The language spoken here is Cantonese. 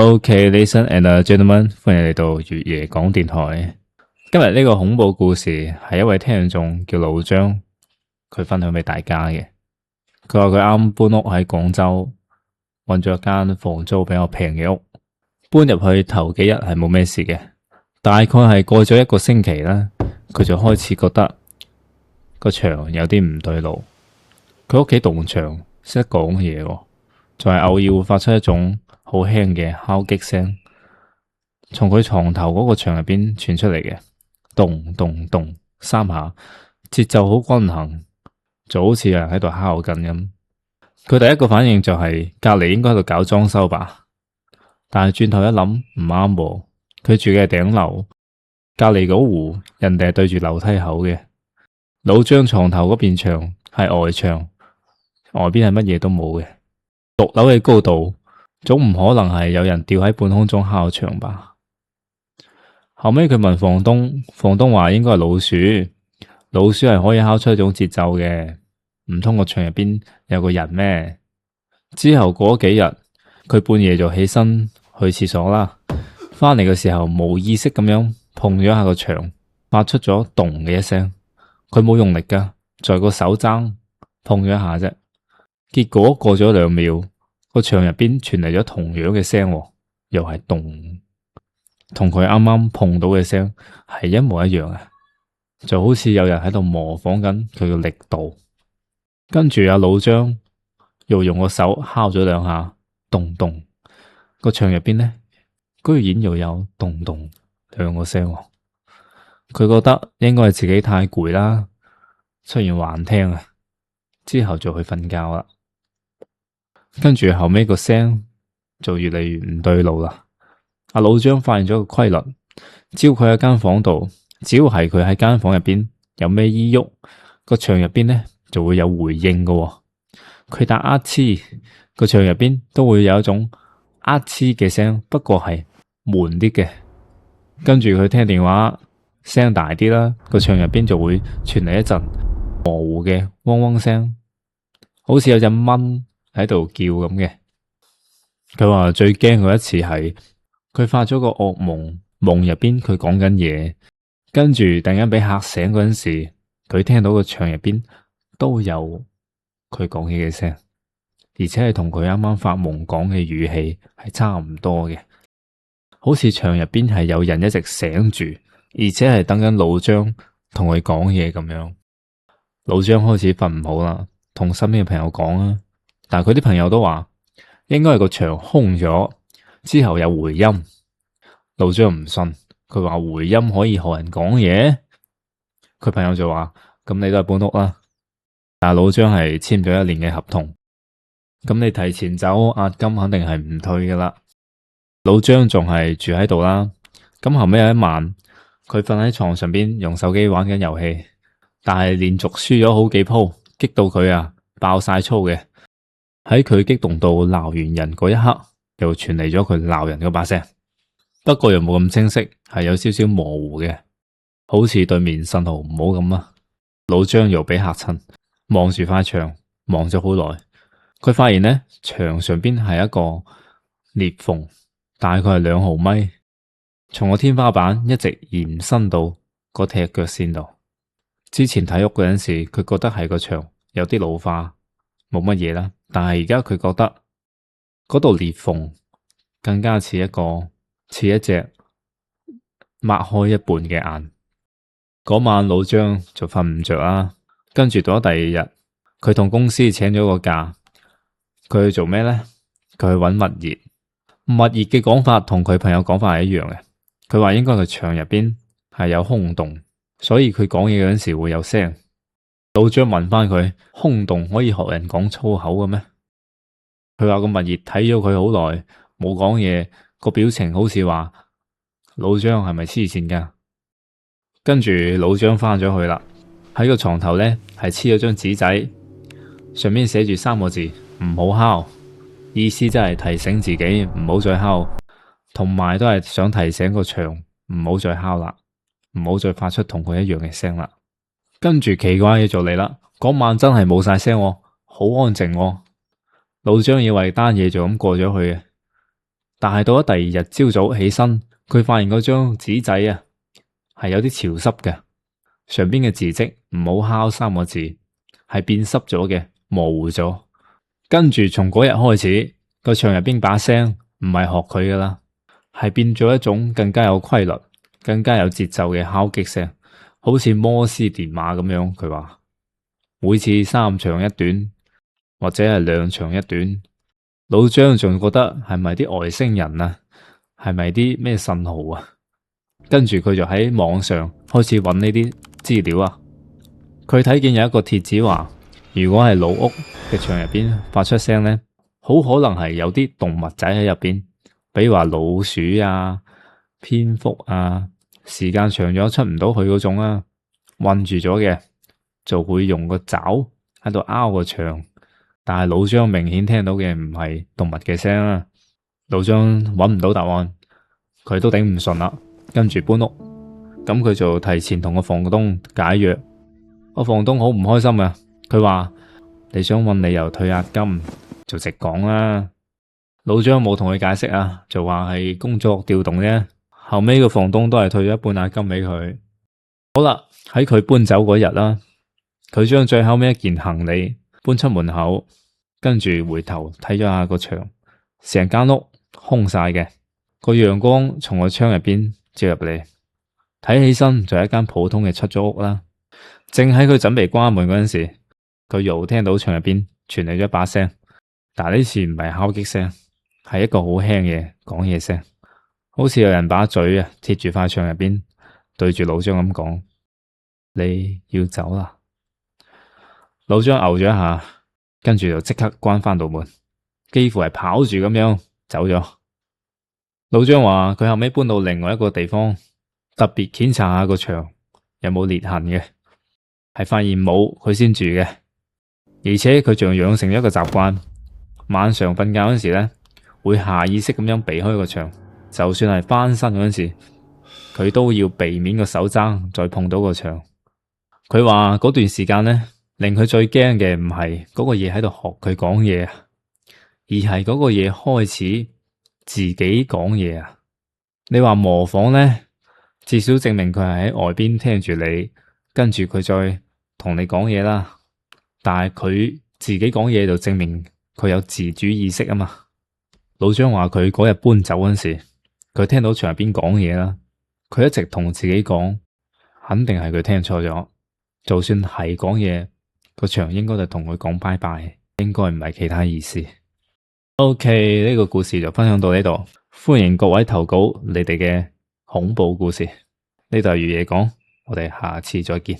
Okay, ladies and gentlemen，歡迎嚟到越夜講電台。今日呢個恐怖故事係一位聽眾叫老張，佢分享俾大家嘅。佢話佢啱搬屋喺廣州，揾咗一間房租比較平嘅屋。搬入去頭幾日係冇咩事嘅，大概係過咗1個星期啦，佢就開始覺得個牆有啲唔對路。佢屋企棟牆識得講嘢，就係偶爾會發出一種好輕嘅敲擊聲，從佢床頭嗰個牆入邊傳出嚟嘅，咚咚咚3下，節奏好均衡，就好似有人喺度敲緊咁。佢第一個反應就係隔籬應該喺度搞裝修吧，但係轉頭一諗唔啱喎，佢住嘅係頂樓，隔籬嗰戶人哋係對住樓梯口嘅，老張床頭嗰邊牆係外牆，外邊係乜嘢都冇嘅，6樓嘅高度。總唔可能係有人吊喺半空中敲牆吧？後尾佢問房東，房東話應該係老鼠，老鼠係可以敲出一種節奏嘅，唔通個牆入邊有個人咩？之後過咗幾日，佢半夜就起身去廁所啦，翻嚟嘅時候冇意識咁樣碰咗下個牆，發出咗咚嘅一聲，佢冇用力噶，在個手踭碰咗一下啫，結果過咗2秒。個牆入邊傳嚟咗同樣嘅聲，又係咚，同佢啱啱碰到嘅聲係一模一樣啊！就好似有人喺度模仿緊佢嘅力度。跟住阿老張又用個手敲咗2下，咚咚，個牆入邊呢，居然又有咚咚2個聲。佢覺得應該係自己太攰啦，出現幻聽啊，之後就去瞓覺啦。跟住後尾個聲就越嚟越唔對路啦。阿老張發現咗個規律，只要佢喺間房度，只要係佢喺間房入邊有咩依喐，個牆入邊呢就會有回應嘅。佢打啊黐，個牆入邊都會有一種啊黐嘅聲，不過係悶啲嘅。跟住佢聽電話聲大啲啦，個牆入邊就會傳嚟一陣模糊嘅嗡嗡聲，好似有隻蚊喺度叫咁嘅。佢話最驚嗰一次係佢發咗個噩夢，夢入邊佢講緊嘢，跟住突然間俾嚇醒嗰陣時，佢聽到個牆入邊都有佢講嘢嘅聲，而且係同佢啱啱發夢講嘅語氣係差唔多嘅，好似牆入邊係有人一直醒住，而且係等緊老張同佢講嘢咁樣。老張開始瞓唔好啦，同身邊嘅朋友講啦。但係佢啲朋友都話應該係個牆空咗之後有回音，老張唔信，佢話回音可以學人講嘢。佢朋友就話咁你都係搬屋啦，但係老張係簽咗1年嘅合同，咁你提前走押金肯定係唔退噶啦。老張仲係住喺度啦。咁後尾有一晚，佢瞓喺床上邊用手機玩緊遊戲，但係連續輸咗好幾鋪，激到佢啊爆晒粗嘅。喺佢激動到鬧完人嗰一刻，又傳嚟咗佢鬧人嗰把聲，不過又冇咁清晰，係有少少模糊嘅，好似對面信號唔好咁啊。老張又俾嚇親，望住塊牆，望咗好耐，佢發現呢牆上邊係一個裂縫，大概係2毫米，從個天花板一直延伸到個踢腳線度。之前睇屋嗰陣時，佢覺得係個牆有啲老化，冇乜嘢啦。但係而家佢覺得嗰度裂縫更加似一隻擘開一半嘅眼。嗰晚老張就瞓唔着啦，跟住到咗第2日，佢同公司請咗個假，佢去做咩呢？佢去揾物業。物業嘅講法同佢朋友講法係一樣嘅。佢話應該個牆入邊係有空洞，所以佢講嘢嗰陣時會有聲。老張問翻佢，空洞可以學人講粗口嘅咩？佢話個物業睇咗佢好耐冇講嘢，個表情好似話老張係咪黐線噶？跟住老張翻咗去啦，喺個床頭呢係黐咗張紙仔，上面寫住3個字唔好敲，意思真係提醒自己唔好再敲，同埋都係想提醒個牆唔好再敲啦，唔好再發出同佢一樣嘅聲啦。跟住奇怪嘢就嚟啦，嗰晚真係冇晒聲，好安靜。老張以為單嘢就咁過咗去嘅，但係到咗第二日朝早起身，佢發現嗰張紙仔啊係有啲潮濕嘅，上邊嘅字跡唔好敲三個字係變濕咗嘅，模糊咗。跟住從嗰日開始，個牆入邊把聲唔係學佢噶啦，係變咗一種更加有規律、更加有節奏嘅敲擊聲，好似摩斯電碼咁樣。佢話每次三長一短，或者係兩長一短。老張仲覺得係咪啲外星人啊？係咪啲咩信號啊？跟住佢就喺網上開始揾呢啲資料啊。佢睇見有一個帖子話，如果係老屋嘅牆入邊發出聲咧，好可能係有啲動物仔喺入邊，比如話老鼠啊、蝙蝠啊，時間長咗出唔到去嗰種啊，困住咗嘅，就會用個爪喺度拗個牆。但係老張明顯聽到嘅唔係動物嘅聲啊，老張揾唔到答案，佢都頂唔順啦，跟住搬屋。咁佢就提前同個房東解約，個房東好唔開心啊，佢話你想揾理由退押金就直講啦。老張冇同佢解釋啊，就話係工作調動啫。後尾個房東都係退咗一半押金俾佢。好啦，喺佢搬走嗰日啦，佢將最後尾一件行李搬出門口，跟住回頭睇咗下個牆，成間屋空晒嘅，個陽光從個窗入邊照入嚟，睇起身就係一間普通嘅出租屋啦。正喺佢準備關門嗰陣時，佢又聽到牆入邊傳嚟咗一把聲，但係呢次唔係敲擊聲，係一個好輕嘅講嘢聲，好似有人把嘴啊貼住塊牆入邊，對住老張咁講：你要走啦。老張牛咗一下，跟住就即刻關翻道門，幾乎係跑住咁樣走咗。老張話佢後尾搬到另外一個地方，特別檢查下個牆有冇裂痕嘅，係發現冇，佢先住嘅。而且佢仲養成咗一個習慣，晚上瞓覺嗰時咧，會下意識咁樣避開個牆，就算係翻身嗰時，佢都要避免個手踭再碰到個牆。佢話嗰段時間咧，令佢最驚嘅唔係嗰個嘢喺度學佢講嘢啊，而係嗰個嘢開始自己講嘢啊。你話模仿咧，至少證明佢係喺外邊聽住你，跟住佢再同你講嘢啦。但係佢自己講嘢就證明佢有自主意識啊嘛。老張話佢嗰日搬走嗰時，佢聽到牆入邊講嘢啦，佢一直同自己講，肯定係佢聽錯咗。就算係講嘢，個牆應該就同佢講拜拜，應該唔係其他意思。OK，呢個故事就分享到呢度，歡迎各位投稿你哋嘅恐怖故事。呢度係粵嘢講，我哋下次再見。